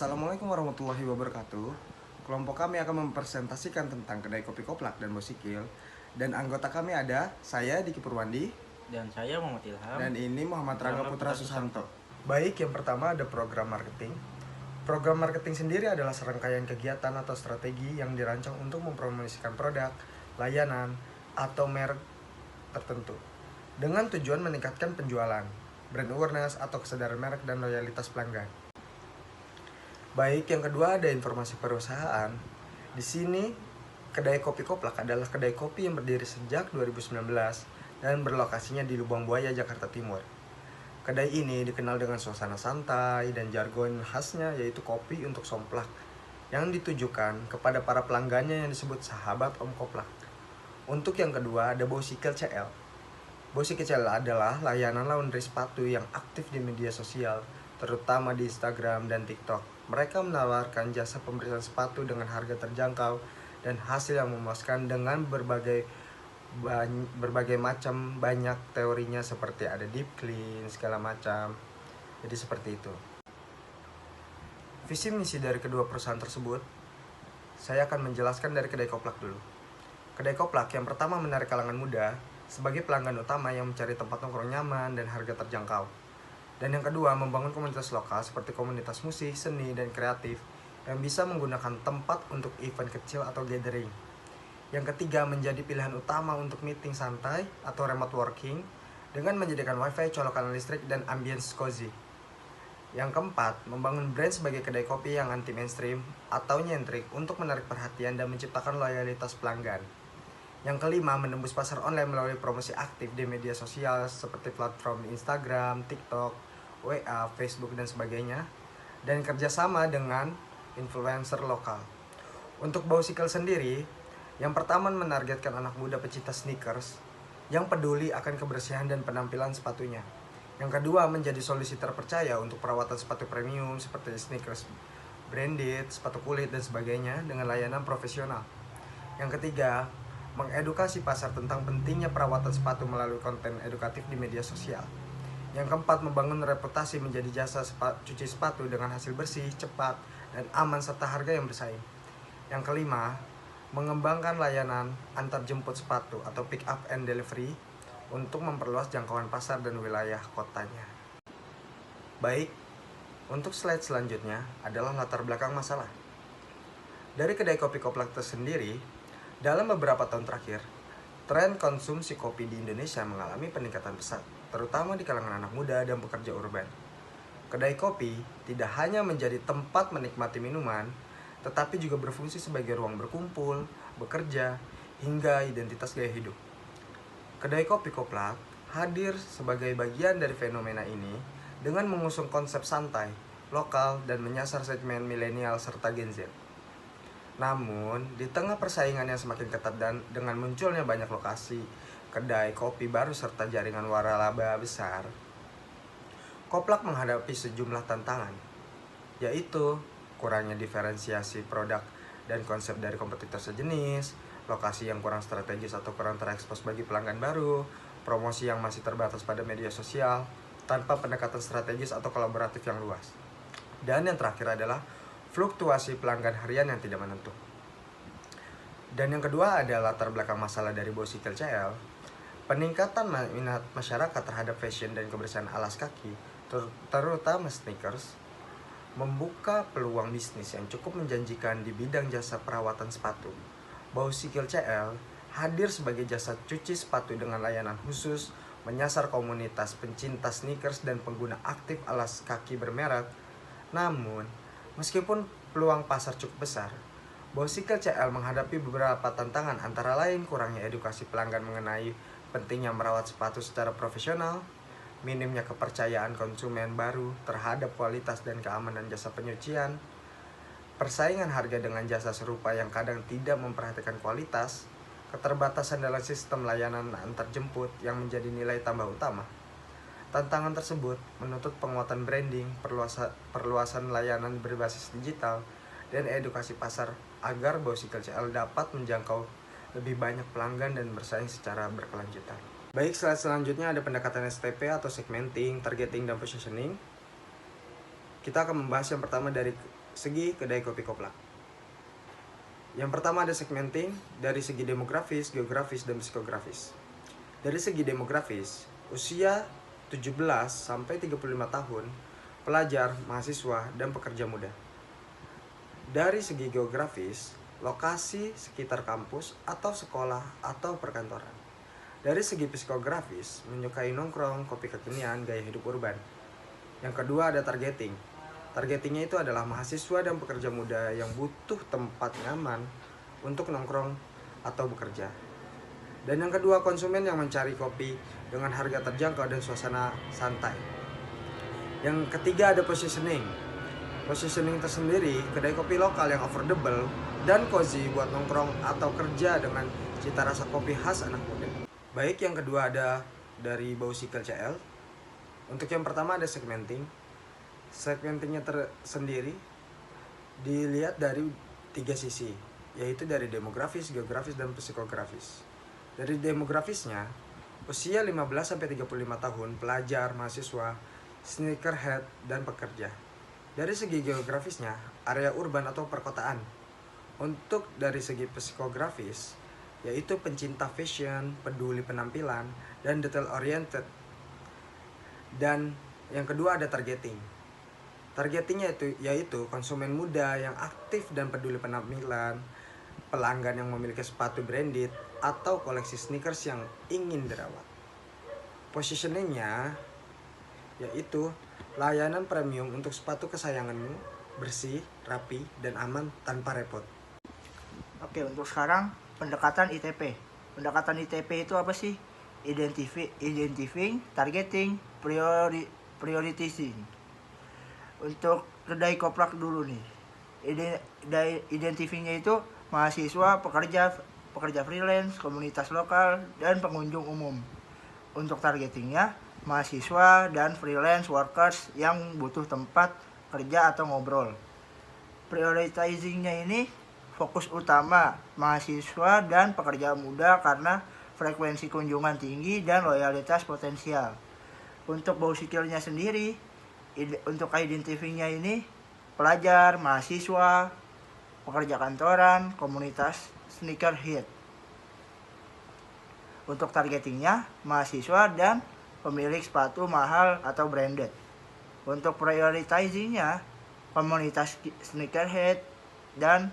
Assalamualaikum warahmatullahi wabarakatuh. Kelompok kami akan mempresentasikan tentang kedai kopi Koplak dan Bosikil. Dan anggota kami ada saya Diki Purwandi Dan saya Muhammad Ilham. dan ini Muhammad Rangga Putra Susanto. Baik, yang pertama ada program marketing. Program marketing sendiri adalah serangkaian kegiatan atau strategi yang dirancang untuk mempromosikan produk, layanan, atau merek tertentu dengan tujuan meningkatkan penjualan, brand awareness atau kesadaran merek dan loyalitas pelanggan. Baik, yang kedua ada informasi perusahaan. Di sini, kedai kopi Koplak adalah kedai kopi yang berdiri sejak 2019 dan berlokasinya di Lubang Buaya, Jakarta Timur. Kedai ini dikenal dengan suasana santai dan jargon khasnya yaitu kopi untuk somplak yang ditujukan kepada para pelanggannya yang disebut sahabat Om Koplak. Untuk yang kedua ada Bosikil CL. Bosikil CL adalah layanan laundry sepatu yang aktif di media sosial, terutama di Instagram dan TikTok. Mereka menawarkan jasa pembersihan sepatu dengan harga terjangkau dan hasil yang memuaskan dengan berbagai macam, banyak teorinya seperti ada deep clean segala macam. Jadi seperti itu. Visi misi dari kedua perusahaan tersebut, saya akan menjelaskan dari kedai Koplak dulu. Kedai Koplak yang pertama menarik kalangan muda sebagai pelanggan utama yang mencari tempat nongkrong nyaman dan harga terjangkau. Dan yang kedua, membangun komunitas lokal seperti komunitas musik, seni, dan kreatif yang bisa menggunakan tempat untuk event kecil atau gathering. Yang ketiga, menjadi pilihan utama untuk meeting santai atau remote working dengan menyediakan wifi, colokan listrik, dan ambience cozy. Yang keempat, membangun brand sebagai kedai kopi yang anti mainstream atau nyentrik untuk menarik perhatian dan menciptakan loyalitas pelanggan. Yang kelima, menembus pasar online melalui promosi aktif di media sosial seperti platform Instagram, TikTok, WA, Facebook, dan sebagainya. Dan kerjasama dengan influencer lokal. Untuk Bosikil sendiri, yang pertama menargetkan anak muda pecinta sneakers yang peduli akan kebersihan dan penampilan sepatunya. Yang kedua, menjadi solusi terpercaya untuk perawatan sepatu premium seperti sneakers branded, sepatu kulit, dan sebagainya dengan layanan profesional. Yang ketiga, mengedukasi pasar tentang pentingnya perawatan sepatu melalui konten edukatif di media sosial. Yang keempat, membangun reputasi menjadi jasa cuci sepatu dengan hasil bersih, cepat, dan aman serta harga yang bersaing. Yang kelima, mengembangkan layanan antar jemput sepatu atau pick up and delivery untuk memperluas jangkauan pasar dan wilayah kotanya. Baik, untuk slide selanjutnya adalah latar belakang masalah. Dari kedai kopi Koplak tersendiri, dalam beberapa tahun terakhir, tren konsumsi kopi di Indonesia mengalami peningkatan pesat, terutama di kalangan anak muda dan pekerja urban. Kedai kopi tidak hanya menjadi tempat menikmati minuman, tetapi juga berfungsi sebagai ruang berkumpul, bekerja, hingga identitas gaya hidup. Kedai kopi Koplak hadir sebagai bagian dari fenomena ini dengan mengusung konsep santai, lokal, dan menyasar segmen milenial serta Gen Z. Namun, di tengah persaingan yang semakin ketat dan dengan munculnya banyak lokasi kedai kopi baru serta jaringan waralaba besar, Koplak menghadapi sejumlah tantangan, yaitu kurangnya diferensiasi produk dan konsep dari kompetitor sejenis, lokasi yang kurang strategis atau kurang terekspos bagi pelanggan baru, promosi yang masih terbatas pada media sosial, tanpa pendekatan strategis atau kolaboratif yang luas. Dan yang terakhir adalah fluktuasi pelanggan harian yang tidak menentu. Dan yang kedua adalah latar belakang masalah dari Bosikil CL. Peningkatan minat masyarakat terhadap fashion dan kebersihan alas kaki, terutama sneakers, membuka peluang bisnis yang cukup menjanjikan di bidang jasa perawatan sepatu. Bosikil CL hadir sebagai jasa cuci sepatu dengan layanan khusus, menyasar komunitas pencinta sneakers dan pengguna aktif alas kaki bermerek. Namun, meskipun peluang pasar cukup besar, Bosikil CL menghadapi beberapa tantangan antara lain kurangnya edukasi pelanggan mengenai pentingnya merawat sepatu secara profesional, minimnya kepercayaan konsumen baru terhadap kualitas dan keamanan jasa penyucian, persaingan harga dengan jasa serupa yang kadang tidak memperhatikan kualitas, keterbatasan dalam sistem layanan antar jemput yang menjadi nilai tambah utama. Tantangan tersebut menuntut penguatan branding, perluasan layanan berbasis digital, dan edukasi pasar agar Bosikil CL dapat menjangkau lebih banyak pelanggan dan bersaing secara berkelanjutan. Baik, slide selanjutnya ada pendekatan STP atau segmenting, targeting, dan positioning. Kita akan membahas yang pertama dari segi kedai kopi Koplak. Yang pertama ada segmenting dari segi demografis, geografis, dan psikografis. Dari segi demografis, usia 17 sampai 35 tahun, pelajar, mahasiswa, dan pekerja muda. Dari segi geografis, lokasi sekitar kampus atau sekolah atau perkantoran. Dari segi psikografis, menyukai nongkrong, kopi kekinian, gaya hidup urban. Yang kedua ada targeting. Targetingnya itu adalah mahasiswa dan pekerja muda yang butuh tempat nyaman untuk nongkrong atau bekerja. Dan yang kedua, konsumen yang mencari kopi dengan harga terjangkau dan suasana santai. Yang ketiga ada positioning. Positioning tersendiri, kedai kopi lokal yang affordable dan cozy buat nongkrong atau kerja dengan cita rasa kopi khas anak muda. Baik, yang kedua ada dari Bausikal CL. Untuk yang pertama ada segmenting. Segmentingnya tersendiri dilihat dari 3 sisi, yaitu dari demografis, geografis, dan psikografis. Dari demografisnya, usia 15-35 tahun, pelajar, mahasiswa, sneakerhead, dan pekerja. Dari segi geografisnya, area urban atau perkotaan. Untuk dari segi psikografis, yaitu pencinta fashion, peduli penampilan, dan detail oriented. Dan yang kedua ada targeting. Targetingnya yaitu konsumen muda yang aktif dan peduli penampilan, pelanggan yang memiliki sepatu branded, atau koleksi sneakers yang ingin dirawat. Positioningnya yaitu layanan premium untuk sepatu kesayanganmu, bersih, rapi, dan aman tanpa repot. Oke, untuk sekarang pendekatan ITP. Pendekatan ITP itu apa sih? Identifying, targeting, prioritizing. Untuk kedai koplak dulu nih. Identifyingnya itu mahasiswa, pekerja freelance, komunitas lokal, dan pengunjung umum. Untuk targetingnya, mahasiswa dan freelance workers yang butuh tempat kerja atau ngobrol. Prioritizingnya ini fokus utama mahasiswa dan pekerja muda karena frekuensi kunjungan tinggi dan loyalitas potensial. Untuk Bausikilnya sendiri, untuk identifyingnya ini pelajar, mahasiswa, pekerja kantoran, komunitas sneakerhead. Untuk targetingnya mahasiswa dan pemilik sepatu mahal atau branded. Untuk prioritizingnya komunitas sneakerhead dan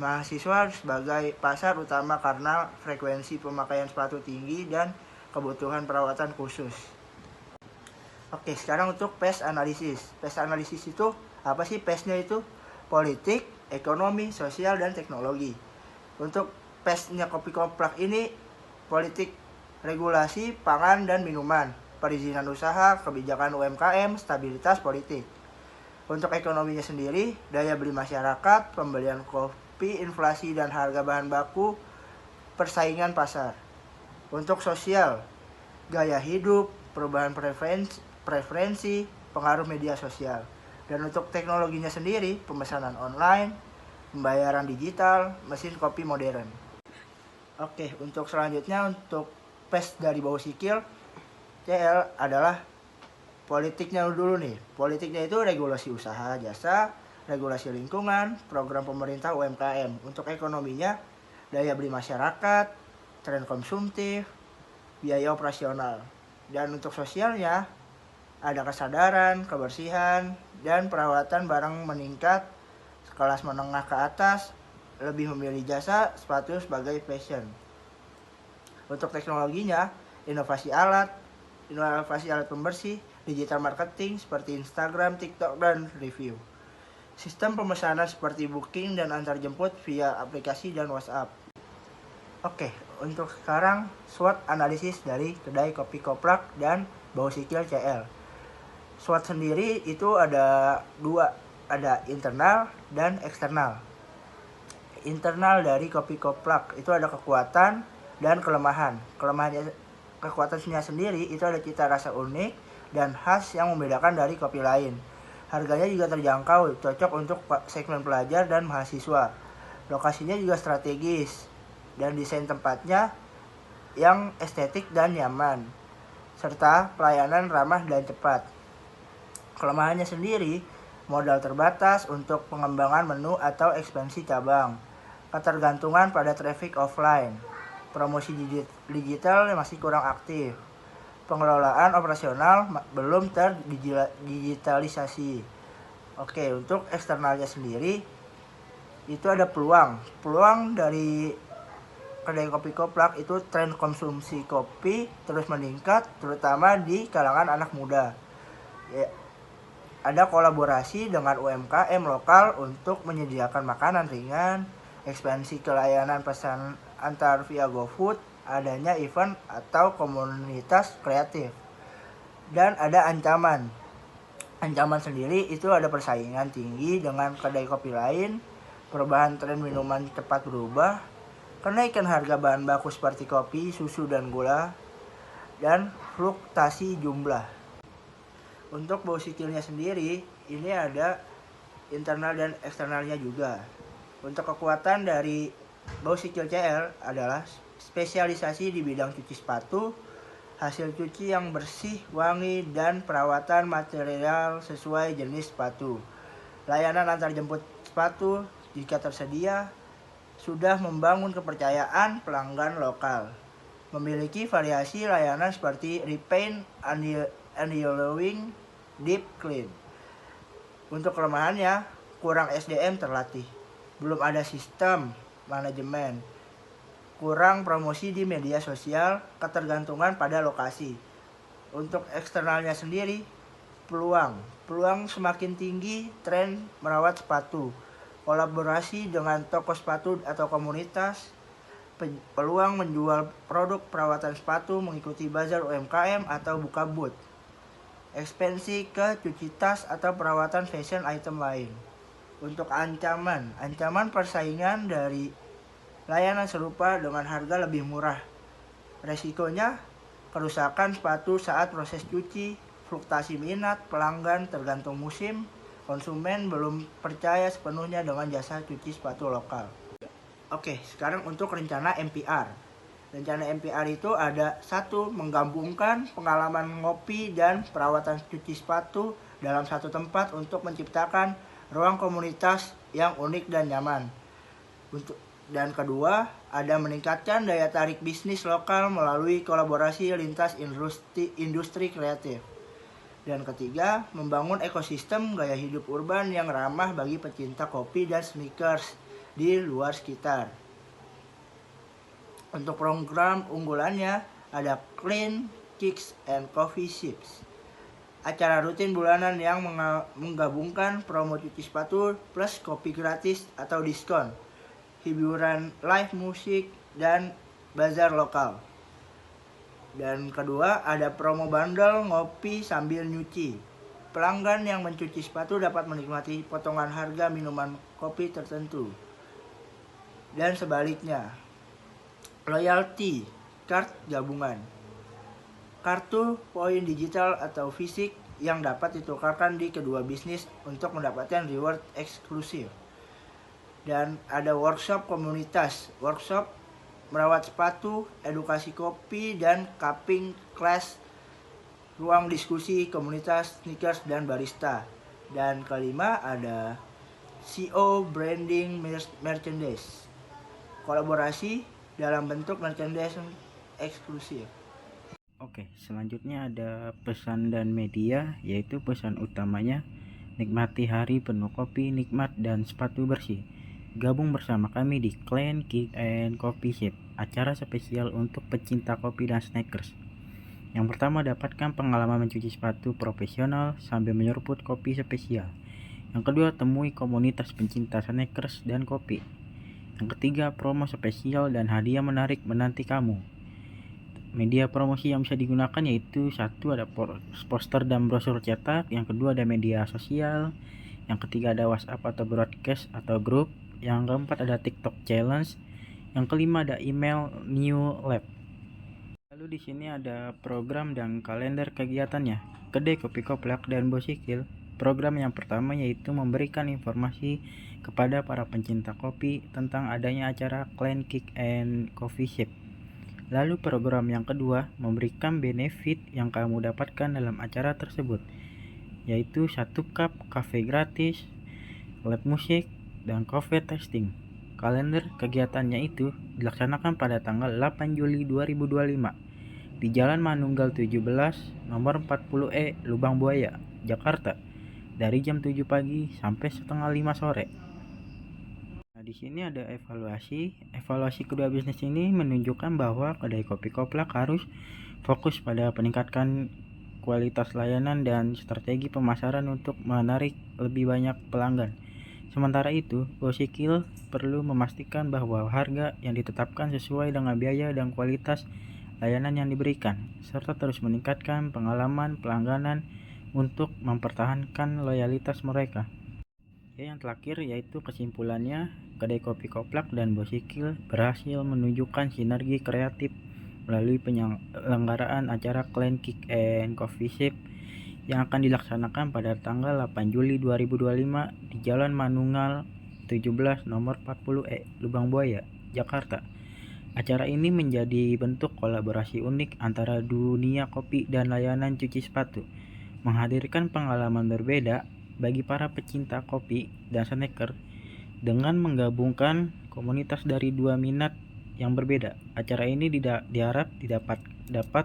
mahasiswa sebagai pasar utama karena frekuensi pemakaian sepatu tinggi dan kebutuhan perawatan khusus. Oke, sekarang untuk PES analisis. PES analisis itu apa sih? PES-nya itu politik, ekonomi, sosial, dan teknologi. Untuk PES-nya Kopi Koplak ini politik, regulasi, pangan dan minuman, perizinan usaha, kebijakan UMKM, stabilitas politik. Untuk ekonominya sendiri, daya beli masyarakat, pembelian kopi, inflasi dan harga bahan baku, persaingan pasar. Untuk sosial, gaya hidup, perubahan preferensi, pengaruh media sosial. Dan untuk teknologinya sendiri, pemesanan online, pembayaran digital, mesin kopi modern. Oke, untuk selanjutnya untuk PES dari Bausikil CL adalah politiknya dulu nih. Politiknya itu regulasi usaha jasa, regulasi lingkungan, program pemerintah UMKM. Untuk ekonominya, daya beli masyarakat, tren konsumtif, biaya operasional. Dan untuk sosialnya, ada kesadaran, kebersihan, dan perawatan barang meningkat, kelas menengah ke atas, lebih memilih jasa sepatu sebagai fashion. Untuk teknologinya, inovasi alat pembersih, digital marketing seperti Instagram, TikTok, dan review. Sistem pemesanan seperti booking dan antar jemput via aplikasi dan WhatsApp. Oke, untuk sekarang SWOT analisis dari kedai Kopi Koplak dan Bausikil CL. SWOT sendiri itu ada dua, ada internal dan eksternal. Internal dari Kopi Koplak itu ada kekuatan dan kelemahan. Kekuatannya sendiri itu ada cita rasa unik dan khas yang membedakan dari kopi lain. Harganya juga terjangkau, cocok untuk segmen pelajar dan mahasiswa. Lokasinya juga strategis dan desain tempatnya yang estetik dan nyaman, serta pelayanan ramah dan cepat. Kelemahannya sendiri modal terbatas untuk pengembangan menu atau ekspansi cabang, ketergantungan pada traffic offline, promosi digital yang masih kurang aktif, pengelolaan operasional belum terdigitalisasi. Oke, untuk eksternalnya sendiri itu ada peluang dari kedai kopi Koplak itu tren konsumsi kopi terus meningkat terutama di kalangan anak muda. Ya, ada kolaborasi dengan UMKM lokal untuk menyediakan makanan ringan, ekspansi ke layanan pesan antar via GoFood, adanya event atau komunitas kreatif. Dan ada ancaman. Ancaman sendiri itu ada persaingan tinggi dengan kedai kopi lain, perubahan tren minuman cepat berubah, kenaikan harga bahan baku seperti kopi, susu, dan gula, dan fluktuasi jumlah. Untuk bausikilnya sendiri, ini ada internal dan eksternalnya juga. Untuk kekuatan dari bausikil CL adalah spesialisasi di bidang cuci sepatu, hasil cuci yang bersih, wangi, dan perawatan material sesuai jenis sepatu. Layanan antar jemput sepatu jika tersedia, sudah membangun kepercayaan pelanggan lokal. Memiliki variasi layanan seperti repaint, anti-yellowing, deep clean. Untuk kelemahannya, kurang SDM terlatih, belum ada sistem manajemen, kurang promosi di media sosial, ketergantungan pada lokasi. Untuk eksternalnya sendiri, peluang semakin tinggi tren merawat sepatu, kolaborasi dengan toko sepatu atau komunitas, peluang menjual produk perawatan sepatu mengikuti bazar UMKM atau buka booth, ekspansi ke cuci tas atau perawatan fashion item lain. Untuk ancaman persaingan dari layanan serupa dengan harga lebih murah. Resikonya kerusakan sepatu saat proses cuci, fluktuasi minat pelanggan tergantung musim, konsumen belum percaya sepenuhnya dengan jasa cuci sepatu lokal. Oke, sekarang untuk rencana MPR. Rencana MPR itu ada 1. Menggabungkan pengalaman ngopi dan perawatan cuci sepatu dalam satu tempat untuk menciptakan ruang komunitas yang unik dan nyaman. Dan kedua, ada meningkatkan daya tarik bisnis lokal melalui kolaborasi lintas industri kreatif. Dan ketiga, membangun ekosistem gaya hidup urban yang ramah bagi pecinta kopi dan sneakers di luar sekitar. Untuk program unggulannya ada Clean Kicks and Coffee Ships, acara rutin bulanan yang menggabungkan promo cuci sepatu plus kopi gratis atau diskon, hiburan live musik, dan bazar lokal. Dan kedua, ada promo bundle ngopi sambil nyuci. Pelanggan yang mencuci sepatu dapat menikmati potongan harga minuman kopi tertentu. Dan sebaliknya, loyalty card gabungan, kartu poin digital atau fisik yang dapat ditukarkan di kedua bisnis untuk mendapatkan reward eksklusif. Dan ada workshop komunitas, workshop merawat sepatu, edukasi kopi, dan cupping class, ruang diskusi komunitas sneakers dan barista. Dan kelima ada CO branding merchandise, kolaborasi dalam bentuk merchandise eksklusif. Oke, selanjutnya ada pesan dan media, yaitu pesan utamanya nikmati hari penuh kopi nikmat dan sepatu bersih. Gabung bersama kami di Clean Kick and Coffee Shop, acara spesial untuk pecinta kopi dan sneakers. Yang pertama, dapatkan pengalaman mencuci sepatu profesional sambil menyeruput kopi spesial. Yang kedua, temui komunitas pencinta sneakers dan kopi. Yang ketiga, promo spesial dan hadiah menarik menanti kamu. Media promosi yang bisa digunakan yaitu 1. Ada poster dan brosur cetak. Yang kedua, ada media sosial. Yang ketiga, ada WhatsApp atau broadcast atau grup. Yang keempat, ada TikTok challenge. Yang kelima, ada email new lab. Lalu di sini ada program dan kalender kegiatannya. Kedai Kopi Koplak dan Bausikil. Program yang pertama yaitu memberikan informasi kepada para pencinta kopi tentang adanya acara Clean Kick and Coffee Shop. Lalu program yang kedua memberikan benefit yang kamu dapatkan dalam acara tersebut. yaitu 1 cup cafe gratis, lab musik, dan coffee tasting. Kalender kegiatannya itu dilaksanakan pada tanggal 8 Juli 2025 di Jalan Manunggal 17, nomor 40E, Lubang Buaya, Jakarta, dari jam 7 pagi sampai setengah 5 sore. Nah, di sini ada evaluasi kedua bisnis ini menunjukkan bahwa kedai kopi Koplak harus fokus pada peningkatan kualitas layanan dan strategi pemasaran untuk menarik lebih banyak pelanggan. Sementara itu, Gosikil perlu memastikan bahwa harga yang ditetapkan sesuai dengan biaya dan kualitas layanan yang diberikan, serta terus meningkatkan pengalaman pelangganan untuk mempertahankan loyalitas mereka. Yang terakhir yaitu kesimpulannya, kedai kopi Koplak dan Gosikil berhasil menunjukkan sinergi kreatif melalui penyelenggaraan acara Clan Kick and Coffee Shop yang akan dilaksanakan pada tanggal 8 Juli 2025 di Jalan Manunggal 17 nomor 40E, Lubang Buaya, Jakarta. Acara ini menjadi bentuk kolaborasi unik antara dunia kopi dan layanan cuci sepatu, menghadirkan pengalaman berbeda bagi para pecinta kopi dan sneaker dengan menggabungkan komunitas dari dua minat yang berbeda. Acara ini diharap dapat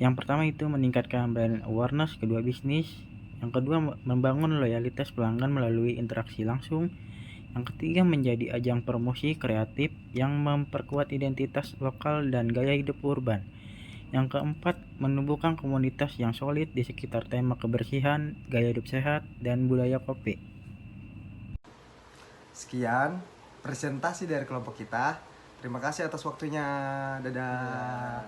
yang pertama itu meningkatkan brand awareness kedua bisnis, yang kedua membangun loyalitas pelanggan melalui interaksi langsung, yang ketiga menjadi ajang promosi kreatif yang memperkuat identitas lokal dan gaya hidup urban, yang keempat menumbuhkan komunitas yang solid di sekitar tema kebersihan, gaya hidup sehat, dan budaya kopi. Sekian presentasi dari kelompok kita. Terima kasih atas waktunya. Dadah.